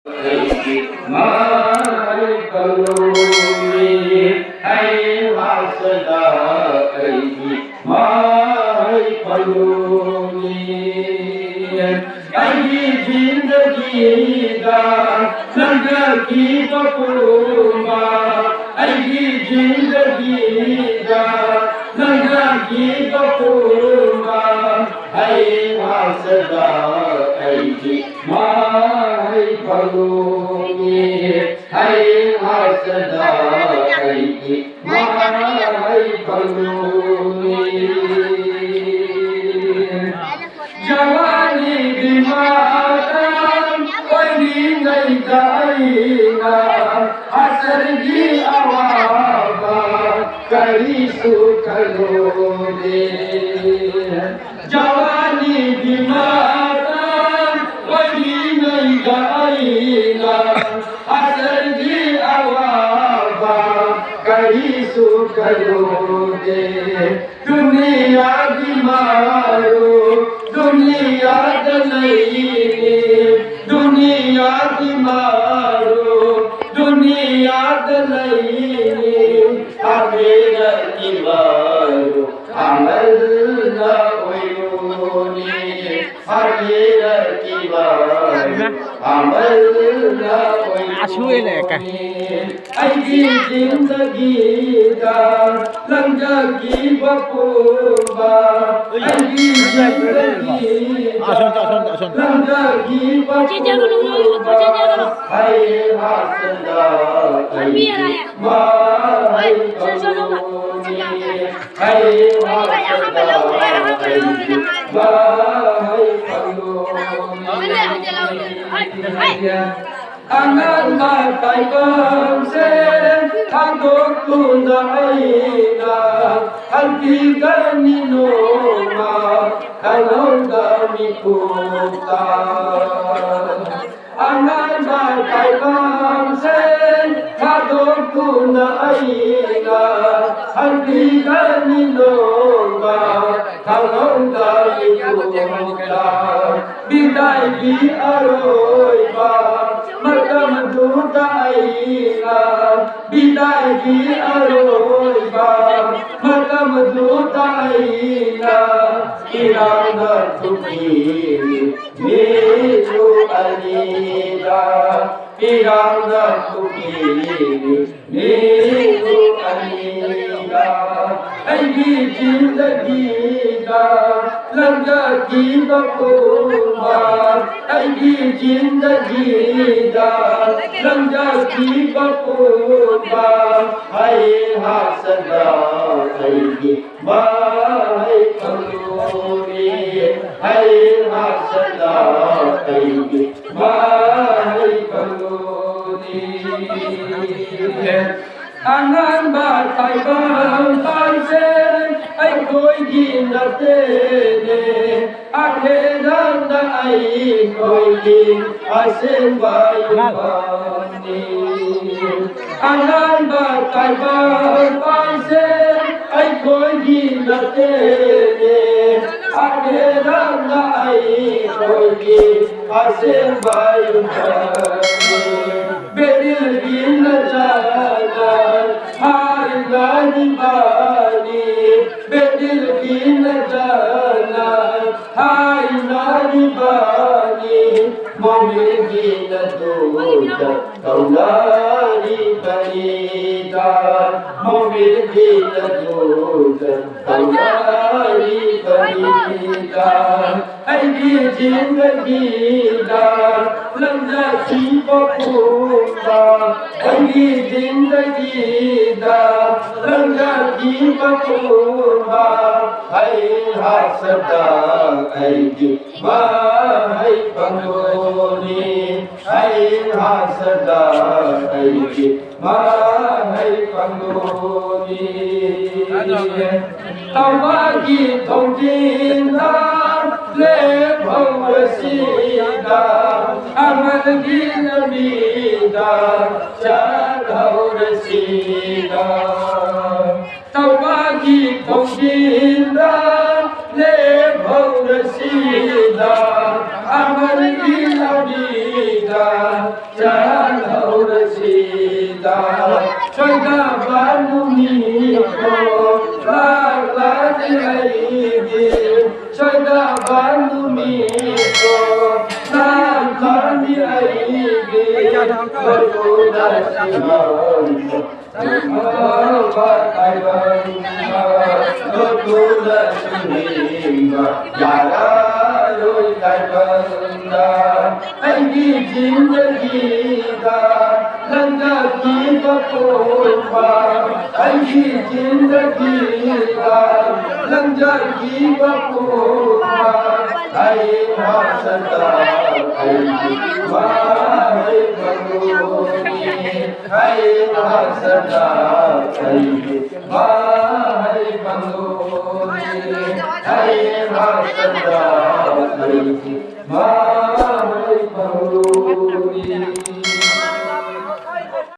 mai kalumi hai vasda mai kalumi ai zindagi da zindagi bakuma ai zindagi da zindagi bakuma hai vasda mai kalumi hai vasda mai kalumi jawani bimaran wani nai daina asar gi awaba kari su kalode jawani bimaran wani nai daina asar gi awaba kari su kalode दुनिया बीमारो दुनिया दलई दुनिया बीमारो दुनिया दलई अबेर बीमारो अमल न होयोनी अबेर बीमारो अमल न होयोनी ऐसी जिंदगी दा लंजगी बपुबा ऐसी जिंदगी लंजगी बपुबा हाय हासदा माय कलोनी हाय हासदा माय कलोनी angan matai bangse agok tundaina alpi ganino ma kalonga mikuta angan matai bangse agok tundaina alpi ganino ma kalonga mikuta bidai bi aroi ba मकम दूताईला बिदाई की अरोबा मकम दूताईला इरादा तुकी मेरू अलीला इरादा तुकी मेरू अलीला ऐसी जिंदगी का लंगा की बपुमा ऐसी जिंदगी दा लंगा की बपुमा हाय हासदा ऐसी माय कलोनी हाय हासदा ऐसी माय कलोनी angan batai bang se ai koi gin na te ne akheran da ai koi gin asen bai bani angan batai bang se ai koi gin na te ne akheran da ai koi gin asen bai bani bedil gin na हाय गानी बानी बेदिल की न जाना हाय नानी बानी मोमे की न दूजा कौलारी बनीता मोमे की न दूजा कौलारी बनीता ऐसी जिंदगी दा लंजा की बपुबा ऐसी जिंदगी दा लंगा की बपुबा हाय हासदा ऐसी माय कलोनी हाय हासदा ऐसी माय कलोनी तवागी तोंजिंदा ले भवसीदा अमल की नबीदा चादौर सीदा तवागी तोंजिंदा ले भवसीदा अमल की नबीदा चाँदौर सीता छोइदा बानुमीको लाग्ला दिलाइदे छोइदा बानुमीको लाग्ला दिलाइदे बटुला सिंह बटुला सिंह यारा रोई बंदा ऐगी जिंदगी दा लंगा की बकोपा ऐगी जिंदगी दा लंगा की बकोपा ऐ मासदा ऐगी वाहे बंगोनी ऐ मासदा ऐगी वाहे बंगोनी ऐ मासदा ऐगी वाहे बंगोनी